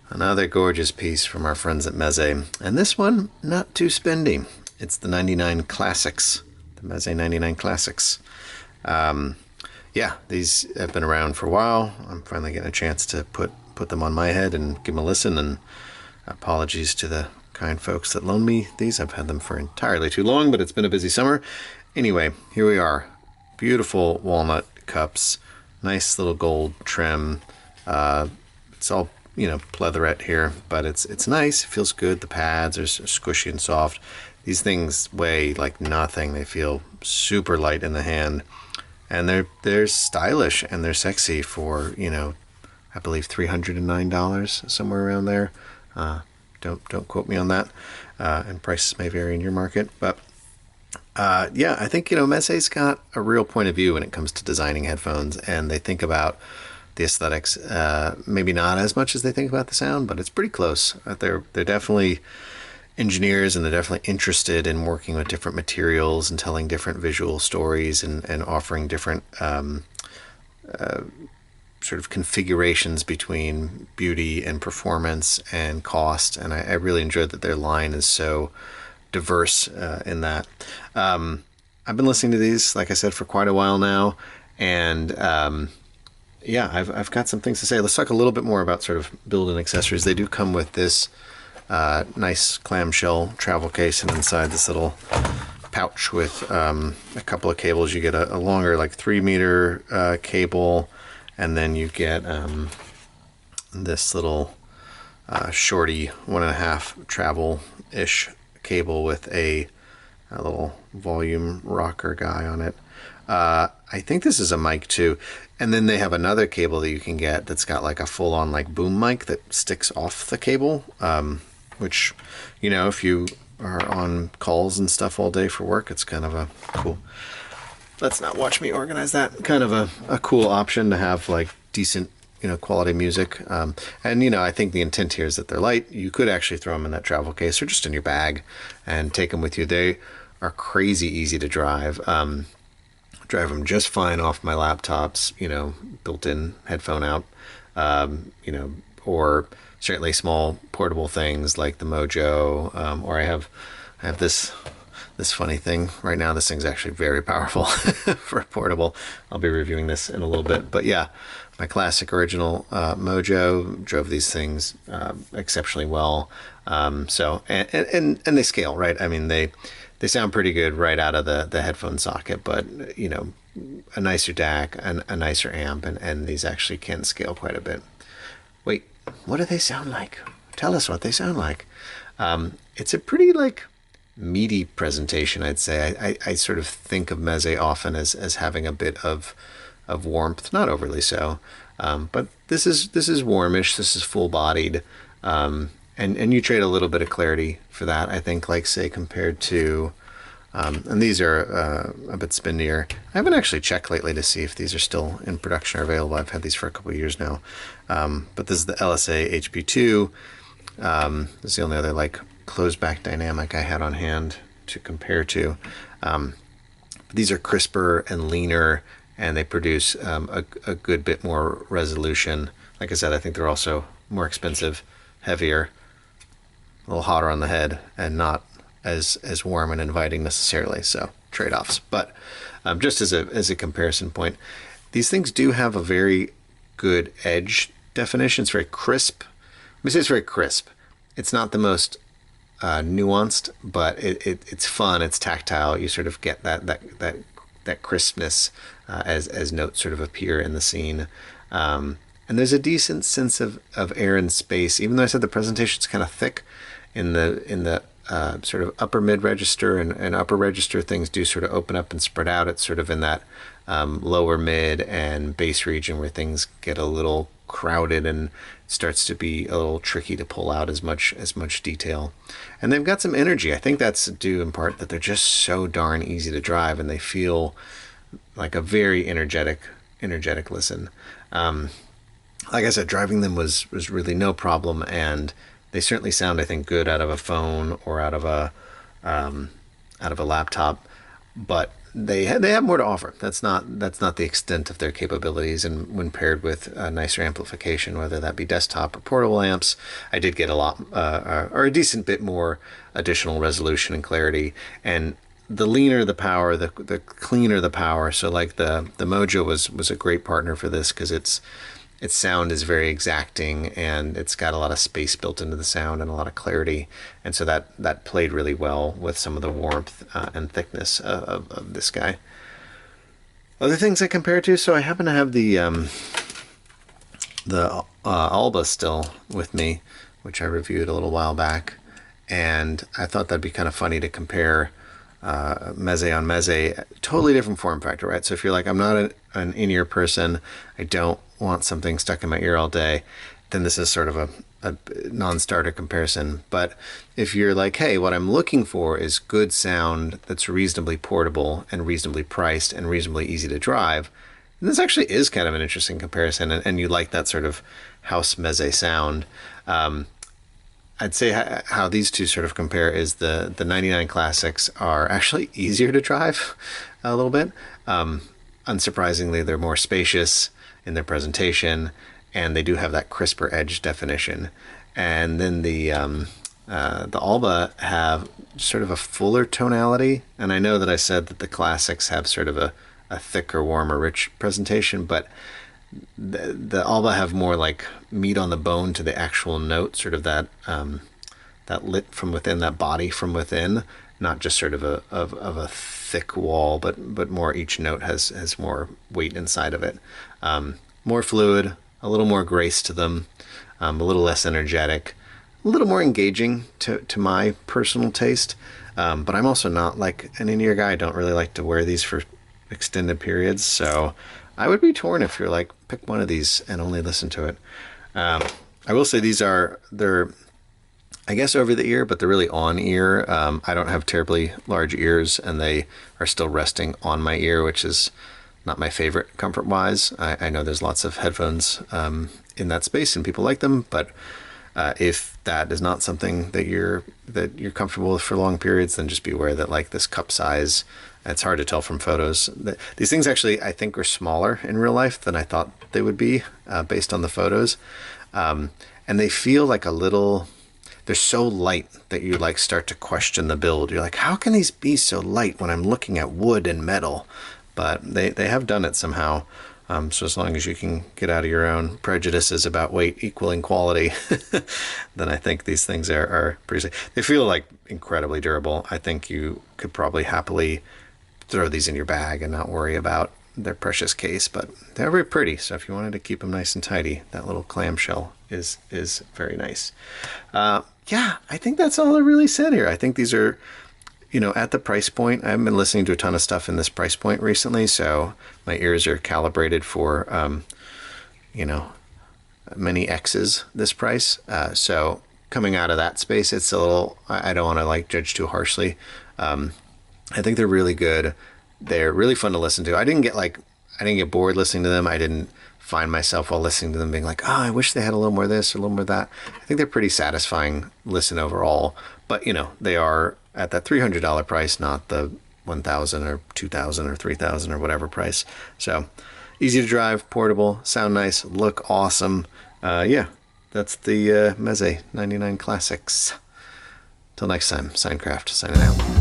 Another gorgeous piece from our friends at Meze. And this one, not too spendy. It's the 99 Classics, the Meze 99 Classics. Yeah, these have been around for a while. I'm finally getting a chance to put them on my head and give them a listen. And apologies to the kind folks that loaned me these. I've had them for entirely too long, but it's been a busy summer. Anyway, here we are. Beautiful walnut cups. Nice little gold trim. It's all, pleatherette here, but it's nice. It feels good. The pads are squishy and soft. These things weigh like nothing. They feel super light in the hand, and they're stylish and they're sexy for, I believe $309, somewhere around there. Don't quote me on that. And prices may vary in your market, but yeah, I think, Meze's got a real point of view when it comes to designing headphones, and they think about the aesthetics, maybe not as much as they think about the sound, but it's pretty close. They're definitely engineers, and they're definitely interested in working with different materials and telling different visual stories and offering different sort of configurations between beauty and performance and cost. And I really enjoyed that their line is so diverse in that. I've been listening to these, like I said, for quite a while now, and yeah, I've got some things to say. Let's talk a little bit more about sort of build-in accessories. They do come with this nice clamshell travel case, and inside this little pouch with a couple of cables. You get a longer, like 3-meter cable, and then you get this little shorty 1.5 travel-ish cable with a little volume rocker guy on it. I think this is a mic too. And then they have another cable that you can get that's got like a full-on like boom mic that sticks off the cable, which, if you are on calls and stuff all day for work, it's kind of a cool, let's not watch me organize that, kind of a cool option to have like decent, quality music. And, I think the intent here is that they're light. You could actually throw them in that travel case or just in your bag and take them with you. They are crazy easy to drive. Drive them just fine off my laptops, built-in headphone out, or certainly small portable things like the Mojo, or I have this funny thing right now. This thing's actually very powerful for a portable. I'll be reviewing this in a little bit, but yeah, my classic original Mojo drove these things exceptionally well. So and they scale, right? I mean, they sound pretty good right out of the headphone socket, but a nicer DAC and a nicer amp, and these actually can scale quite a bit. Wait, what do they sound like? Tell us what they sound like. It's a pretty like meaty presentation, I'd say. I sort of think of Meze often as having a bit of warmth, not overly so, but this is warmish. This is full bodied. And you trade a little bit of clarity for that, I think, like, say, compared to, and these are a bit spinnier. I haven't actually checked lately to see if these are still in production or available. I've had these for a couple of years now. But this is the LSA HP2. This is the only other, like, closed back dynamic I had on hand to compare to. These are crisper and leaner, and they produce a good bit more resolution. Like I said, I think they're also more expensive, heavier, a little hotter on the head, and not as warm and inviting necessarily. So trade-offs. But just as a comparison point, these things do have a very good edge definition. It's very crisp. Let me say it's very crisp. It's not the most nuanced, but it's fun. It's tactile. You sort of get that crispness as notes sort of appear in the scene. And there's a decent sense of air and space, even though I said the presentation's kind of thick in the sort of upper mid register and upper register. Things do sort of open up and spread out. It's sort of in that lower mid and bass region where things get a little crowded and it starts to be a little tricky to pull out as much detail. And they've got some energy. I think that's due in part that they're just so darn easy to drive, and they feel like a very energetic listen. Like I said, driving them was really no problem, and they certainly sound, I think, good out of a phone or out of a laptop. But they have more to offer. That's not the extent of their capabilities. And when paired with nicer amplification, whether that be desktop or portable amps, I did get a lot or a decent bit more additional resolution and clarity. And the leaner the power, the cleaner the power. So like the Mojo was a great partner for this because its sound is very exacting and it's got a lot of space built into the sound and a lot of clarity, and so that played really well with some of the warmth and thickness of this guy. Other things I compare to, so I happen to have the Alba still with me, which I reviewed a little while back, and I thought that'd be kind of funny to compare Meze on Meze. Totally different form factor, right? So if you're like, I'm not an in-ear person, I don't want something stuck in my ear all day, then this is sort of a non-starter comparison. But if you're like, hey, what I'm looking for is good sound that's reasonably portable and reasonably priced and reasonably easy to drive, this actually is kind of an interesting comparison, and you like that sort of house Meze sound. I'd say how these two sort of compare is the 99 Classics are actually easier to drive a little bit. Unsurprisingly, they're more spacious in their presentation, and they do have that crisper edge definition. And then the Alba have sort of a fuller tonality. And I know that I said that the Classics have sort of a thicker, warmer, rich presentation, but the Alba have more like meat on the bone to the actual note, sort of that lit from within, that body from within, not just sort of a thick wall, but more, each note has more weight inside of it. More fluid, a little more grace to them, a little less energetic, a little more engaging to my personal taste. But I'm also not like an in-ear guy. I don't really like to wear these for extended periods, so I would be torn if you're like, pick one of these and only listen to it. I will say they're I guess over the ear, but they're really on ear. I don't have terribly large ears, and they are still resting on my ear, which is not my favorite comfort wise. I know there's lots of headphones in that space and people like them, but if that is not something that you're comfortable with for long periods, then just be aware that like this cup size, it's hard to tell from photos. These things actually, I think, are smaller in real life than I thought they would be based on the photos. And they feel like they're so light that you like start to question the build. You're like, how can these be so light when I'm looking at wood and metal? But they have done it somehow. So as long as you can get out of your own prejudices about weight equaling quality, then I think these things are pretty safe. They feel like incredibly durable. I think you could probably happily throw these in your bag and not worry about their precious case, but they're very pretty. So if you wanted to keep them nice and tidy, that little clamshell is very nice. Yeah, I think that's all I really said here. I think these are, at the price point. I haven't been listening to a ton of stuff in this price point recently, so my ears are calibrated for, many X's this price. So coming out of that space, it's a little, I don't want to like judge too harshly. I think they're really good. They're really fun to listen to. I didn't get bored listening to them. I didn't find myself while listening to them being like, oh, I wish they had a little more of this or a little more of that. I think they're pretty satisfying listen overall, but they are at that $300 price, not the $1,000 or $2,000 or $3,000 or whatever price. So easy to drive, portable, sound nice, look awesome. Yeah, that's the Meze 99 Classics. Till next time, Signcraft signing out.